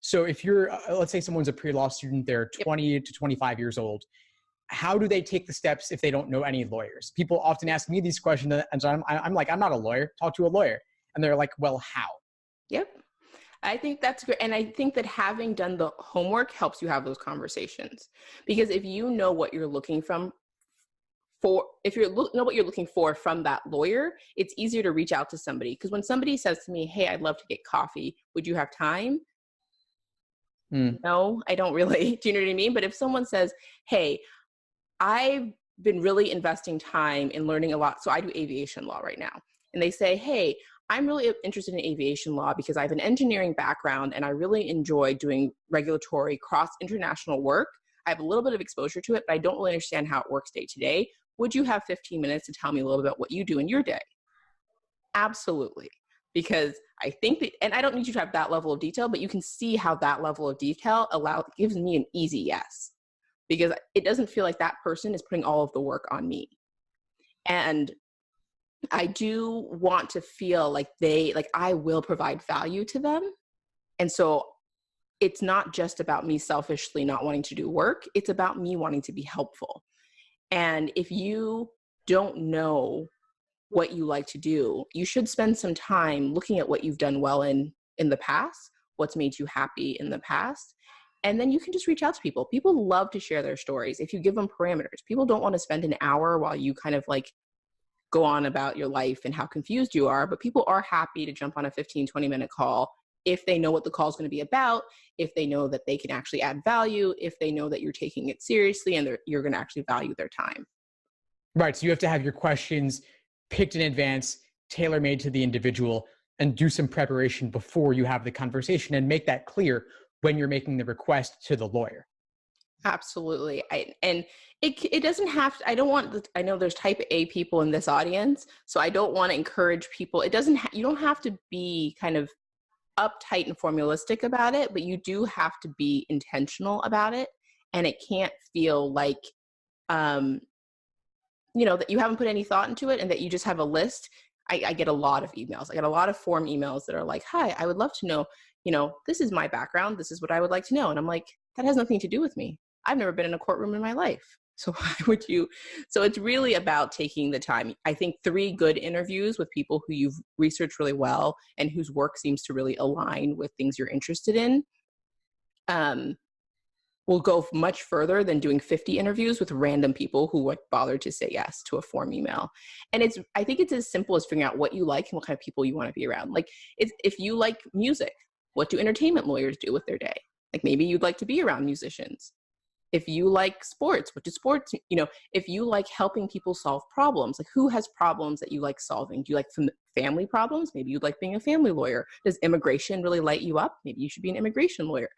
So if you're, let's say someone's a pre-law student, they're 20 to 25 years old. How do they take the steps if they don't know any lawyers? People often ask me these questions, and so I'm like, I'm not a lawyer. Talk to a lawyer. And they're like, well, how? Yep. I think that's great. And I think that having done the homework helps you have those conversations. Because if you know what you're looking know what you're looking for from that lawyer, it's easier to reach out to somebody. Because when somebody says to me, hey, I'd love to get coffee, would you have time? No, I don't really. Do you know what I mean? But if someone says, hey, I've been really investing time in learning a lot. So I do aviation law right now. And they say, hey, I'm really interested in aviation law because I have an engineering background and I really enjoy doing regulatory cross-international work. I have a little bit of exposure to it, but I don't really understand how it works day to day. Would you have 15 minutes to tell me a little bit about what you do in your day? Absolutely. Because I think that, and I don't need you to have that level of detail, but you can see how that level of detail gives me an easy yes. Because it doesn't feel like that person is putting all of the work on me. And I do want to feel like I will provide value to them. And so it's not just about me selfishly not wanting to do work. It's about me wanting to be helpful. And if you don't know what you like to do, you should spend some time looking at what you've done well in the past, what's made you happy in the past. And then you can just reach out to people. People love to share their stories if you give them parameters. People don't want to spend an hour while you kind of like go on about your life and how confused you are, but people are happy to jump on a 15, 20-minute call if they know what the call is going to be about, if they know that they can actually add value, if they know that you're taking it seriously and you're going to actually value their time. Right. So you have to have your questions picked in advance, tailor-made to the individual, and do some preparation before you have the conversation and make that clear when you're making the request to the lawyer. Absolutely. It doesn't have to, I know there's type A people in this audience, so I don't want to encourage people. You don't have to be kind of uptight and formalistic about it, but you do have to be intentional about it. And it can't feel like, that you haven't put any thought into it and that you just have a list. I get a lot of emails. I get a lot of form emails that are like, hi, I would love to know, this is my background. This is what I would like to know. And I'm like, that has nothing to do with me. I've never been in a courtroom in my life. So why would you? So it's really about taking the time. I think 3 good interviews with people who you've researched really well and whose work seems to really align with things you're interested in will go much further than doing 50 interviews with random people who would bother to say yes to a form email. And I think it's as simple as figuring out what you like and what kind of people you want to be around. Like if you like music, what do entertainment lawyers do with their day? Like maybe you'd like to be around musicians. If you like sports, what do sports, if you like helping people solve problems, like who has problems that you like solving? Do you like family problems? Maybe you'd like being a family lawyer. Does immigration really light you up? Maybe you should be an immigration lawyer.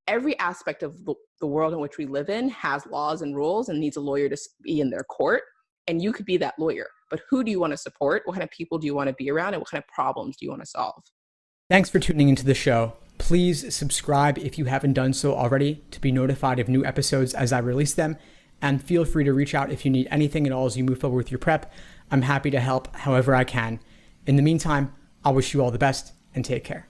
Every aspect of the world in which we live in has laws and rules and needs a lawyer to be in their court. And you could be that lawyer. But who do you want to support? What kind of people do you want to be around? And what kind of problems do you want to solve? Thanks for tuning into the show. Please subscribe if you haven't done so already to be notified of new episodes as I release them. And feel free to reach out if you need anything at all as you move forward with your prep. I'm happy to help however I can. In the meantime, I'll wish you all the best and take care.